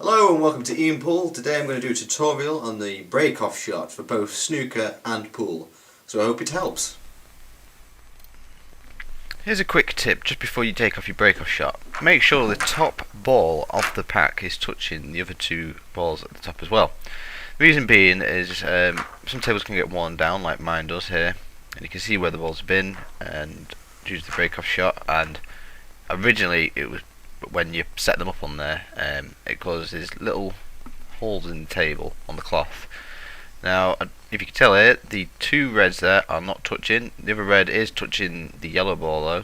Hello and welcome to Ian Pool. Today I'm going to do a tutorial on the break-off shot for both snooker and pool, so I hope it helps. Here's a quick tip just before you take off your break-off shot. Make sure the top ball of the pack is touching the other two balls at the top as well. The reason being is some tables can get worn down like mine does here, and you can see where the balls have been and due to the break-off shot, and originally it was when you set them up on there, it causes little holes in the table on the cloth. Now, if you can tell here, the two reds there are not touching. The other red is touching the yellow ball though,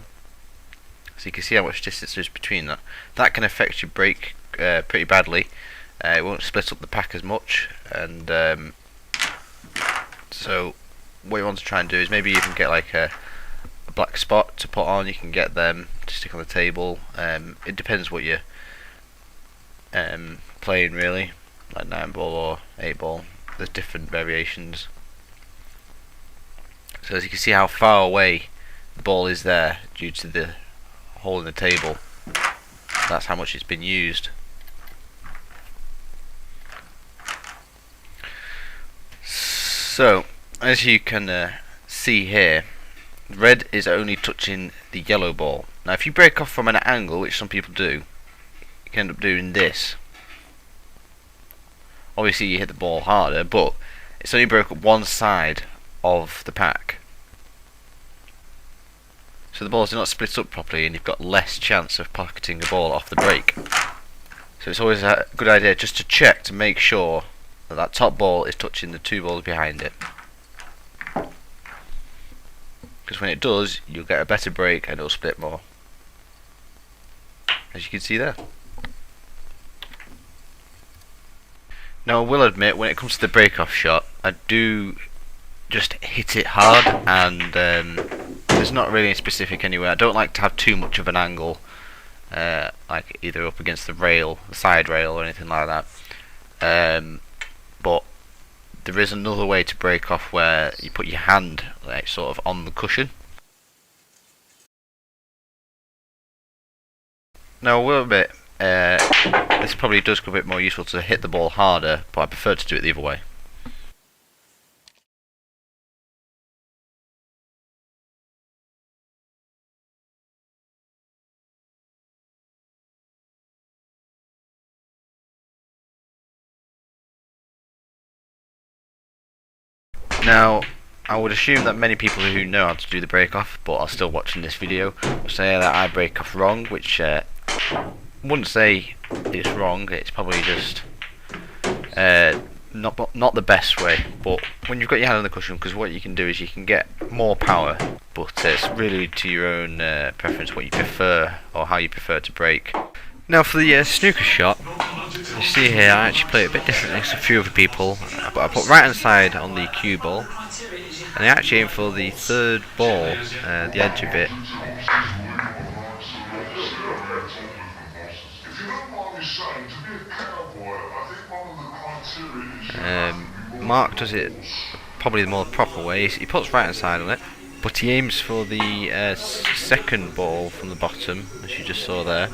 so you can see how much distance there is between that. That can affect your break pretty badly. It won't split up the pack as much, and so what you want to try and do is maybe even get like a black spot to put on. You can get them to stick on the table. It depends what you're playing really, like 9 ball or 8 ball. There's different variations. So as you can see how far away the ball is there due to the hole in the table, that's how much it's been used. So as you can see here, red is only touching the yellow ball. Now if you break off from an angle, which some people do, you can end up doing this. Obviously you hit the ball harder, but it's only broke up one side of the pack. So the balls do not split up properly and you've got less chance of pocketing a ball off the break. So it's always a good idea just to check to make sure that that top ball is touching the two balls behind it. Because when it does, you'll get a better break and it'll split more, as you can see there. Now I will admit, when it comes to the break-off shot, I do just hit it hard, and there's not really a specific anywhere. I don't like to have too much of an angle, like either up against the rail, the side rail, or anything like that. But there is another way to break off where you put your hand like sort of on the cushion. Now a little bit, this probably does become a bit more useful to hit the ball harder, but I prefer to do it the other way. Now, I would assume that many people who know how to do the break off but are still watching this video will say that I break off wrong, which I wouldn't say it's wrong. It's probably just not the best way. But when you've got your hand on the cushion, because what you can do is you can get more power, but it's really to your own preference, what you prefer or how you prefer to break. Now for the snooker shot, you see here I actually play it a bit differently to a few other people. But I put right hand side on the cue ball, and I actually aim for the third ball, the edge of it. Mark does it probably the more proper way. He puts right hand side on it, but he aims for the second ball from the bottom, as you just saw there.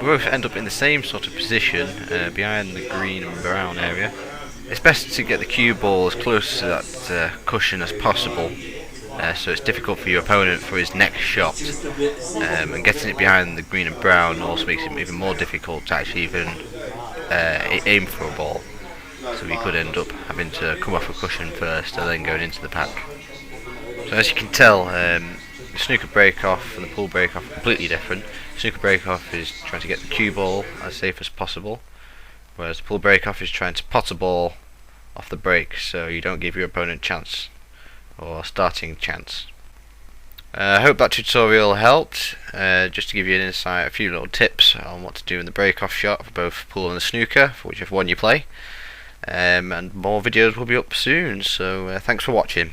We both end up in the same sort of position, behind the green and brown area. It's best to get the cue ball as close to that cushion as possible, so it's difficult for your opponent for his next shot, and getting it behind the green and brown also makes it even more difficult to actually even aim for a ball. So we could end up having to come off a cushion first and then going into the pack. So as you can tell, the snooker break-off and the pool break-off are completely different. Snooker break-off is trying to get the cue ball as safe as possible, whereas the pool break-off is trying to pot a ball off the break so you don't give your opponent chance or starting chance. I hope that tutorial helped, just to give you an insight, a few little tips on what to do in the break-off shot for both pool and the snooker, for whichever one you play. And more videos will be up soon, so thanks for watching.